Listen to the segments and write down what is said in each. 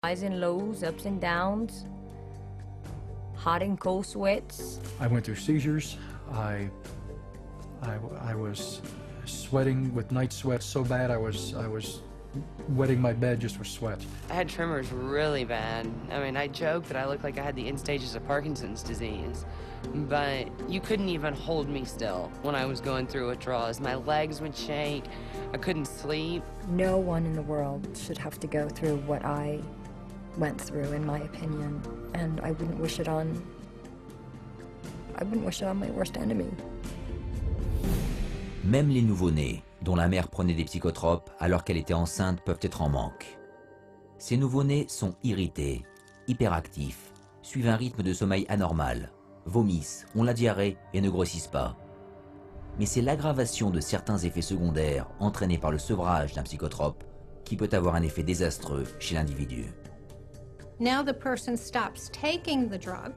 Highs and lows, ups and downs, hot and cold sweats. I went through seizures. I was sweating with night sweats so bad I was wetting my bed just with sweat. I had tremors really bad. I mean, I joked that I looked like I had the end stages of Parkinson's disease, but you couldn't even hold me still when I was going through withdrawals. My legs would shake, I couldn't sleep. No one in the world should have to go through what I went through, in my opinion, and I wouldn't wish it on my worst enemy. Même les nouveau-nés, dont la mère prenait des psychotropes alors qu'elle était enceinte, peuvent être en manque. Ces nouveau-nés sont irrités, hyperactifs, suivent un rythme de sommeil anormal, vomissent, ont la diarrhée et ne grossissent pas. Mais c'est l'aggravation de certains effets secondaires entraînés par le sevrage d'un psychotrope qui peut avoir un effet désastreux chez l'individu. Now the person stops taking the drug,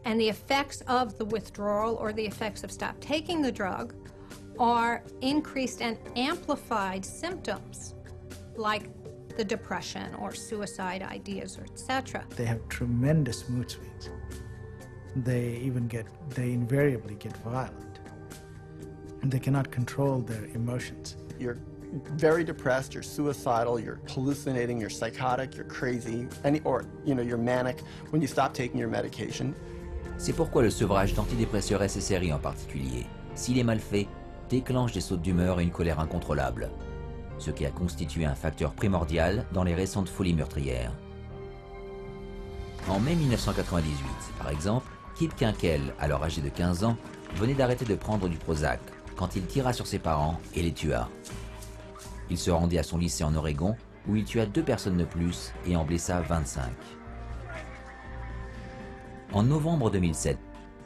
and the effects of the withdrawal or the effects of stop taking the drug are increased and amplified symptoms like the depression or suicide ideas, or etc. They have tremendous mood swings. They invariably get violent. And they cannot control their emotions. You're very depressed, you're suicidal, you're hallucinating, you're psychotic, you're crazy, you're manic when you stop taking your medication. C'est pourquoi le sevrage d'antidépresseurs SSRI en particulier, s'il est mal fait, déclenche des sautes d'humeur et une colère incontrôlable, ce qui a constitué un facteur primordial dans les récentes folies meurtrières. En mai 1998, par exemple, Kip Kinkel, alors âgé de 15 ans, venait d'arrêter de prendre du Prozac quand il tira sur ses parents et les tua. Il se rendit à son lycée en Oregon où il tua 2 personnes de plus et en blessa 25. En novembre 2007,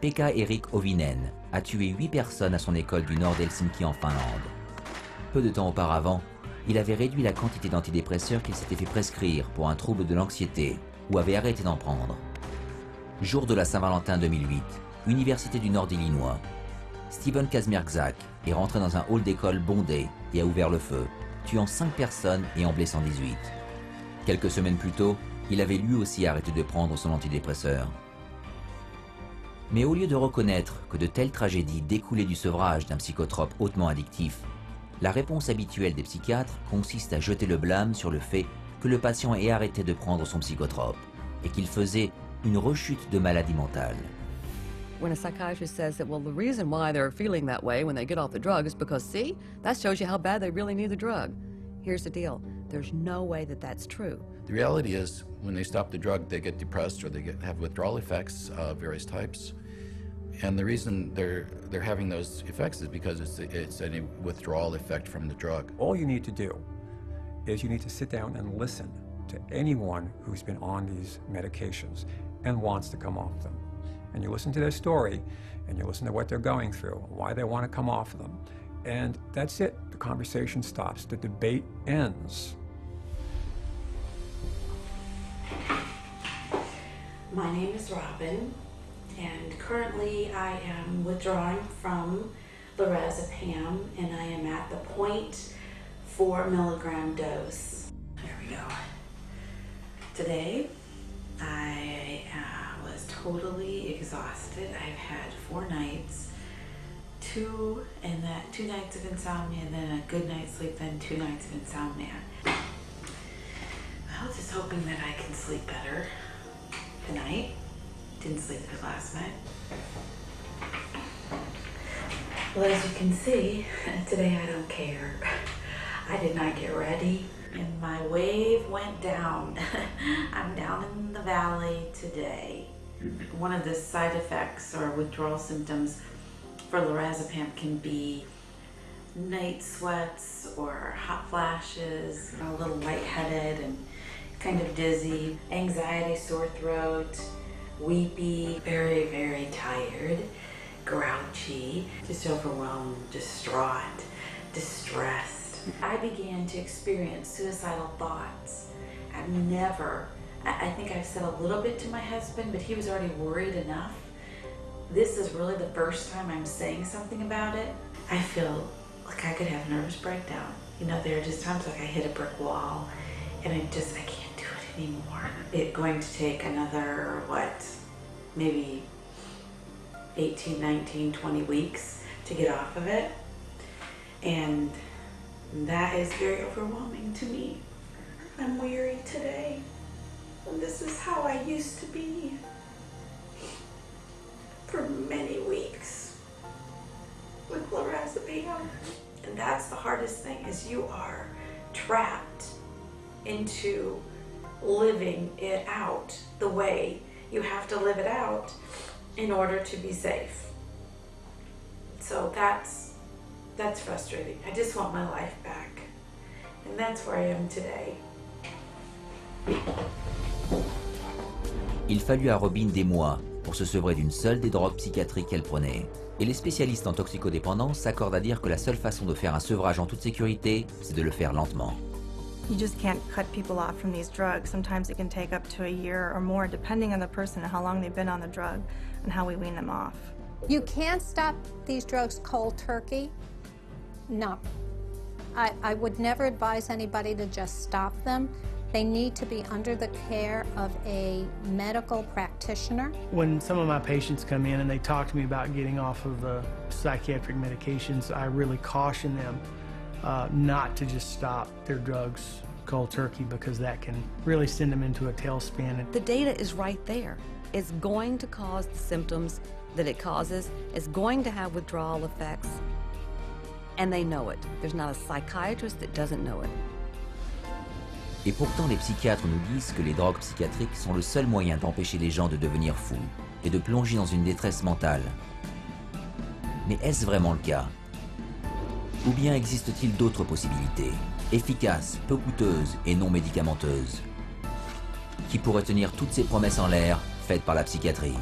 Pekka Erik Ovinen a tué 8 personnes à son école du nord d'Helsinki en Finlande. Peu de temps auparavant, il avait réduit la quantité d'antidépresseurs qu'il s'était fait prescrire pour un trouble de l'anxiété ou avait arrêté d'en prendre. Jour de la Saint-Valentin 2008, Université du Nord d'Illinois, Steven Kazmierczak est rentré dans un hall d'école bondé et a ouvert le feu, tuant 5 personnes et en blessant 18. Quelques semaines plus tôt, il avait lui aussi arrêté de prendre son antidépresseur. Mais au lieu de reconnaître que de telles tragédies découlaient du sevrage d'un psychotrope hautement addictif, la réponse habituelle des psychiatres consiste à jeter le blâme sur le fait que le patient ait arrêté de prendre son psychotrope et qu'il faisait une rechute de maladie mentale. When a psychiatrist says that, well, the reason why they're feeling that way when they get off the drug is because, see, that shows you how bad they really need the drug. Here's the deal. There's no way that that's true. The reality is, when they stop the drug, they get depressed or have withdrawal effects of various types. And the reason they're having those effects is because it's a withdrawal effect from the drug. All you need to do is you need to sit down and listen to anyone who's been on these medications and wants to come off them. And you listen to their story, and you listen to what they're going through, why they want to come off them. And that's it. The conversation stops. The debate ends. My name is Robin, and currently I am withdrawing from lorazepam, and I am at the 0.4 milligram dose. There we go. Today, I was totally exhausted. I've had 4 nights, 2 nights of insomnia, and then a good night's sleep, then 2 nights of insomnia. Well, just hoping that I can sleep better tonight. Didn't sleep good last night. Well, as you can see, today I don't care. I did not get ready, and my wave went down. I'm down in the valley today. One of the side effects or withdrawal symptoms for lorazepam can be night sweats or hot flashes, a little lightheaded and kind of dizzy, anxiety, sore throat, weepy, very, very tired, grouchy, just overwhelmed, distraught, distressed. I began to experience suicidal thoughts. I think I've said a little bit to my husband, but he was already worried enough. This is really the first time I'm saying something about it. I feel like I could have a nervous breakdown. You know, there are just times like I hit a brick wall and I can't do it anymore. It's going to take another, what, maybe 18, 19, 20 weeks to get off of it. And that is very overwhelming to me. I'm weary today. And this is how I used to be for many weeks with lorazepam. And that's the hardest thing, is you are trapped into living it out the way you have to live it out in order to be safe. So that's frustrating. I just want my life back. And that's where I am today. Il fallut à Robin des mois pour se sevrer d'une seule des drogues psychiatriques qu'elle prenait. Et les spécialistes en toxicodépendance s'accordent à dire que la seule façon de faire un sevrage en toute sécurité, c'est de le faire lentement. You just can't cut people off from these drugs. Sometimes it can take up to a year or more, depending on the person and how long they've been on the drug and how we wean them off. You can't stop these drugs cold turkey. No. I would never advise anybody to just stop them. They need to be under the care of a medical practitioner. When some of my patients come in and they talk to me about getting off of psychiatric medications, I really caution them not to just stop their drugs cold turkey, because that can really send them into a tailspin. The data is right there. It's going to cause the symptoms that it causes. It's going to have withdrawal effects. And they know it. There's not a psychiatrist that doesn't know it. Et pourtant, les psychiatres nous disent que les drogues psychiatriques sont le seul moyen d'empêcher les gens de devenir fous et de plonger dans une détresse mentale. Mais est-ce vraiment le cas? Ou bien existe-t-il d'autres possibilités, efficaces, peu coûteuses et non médicamenteuses, qui pourraient tenir toutes ces promesses en l'air faites par la psychiatrie?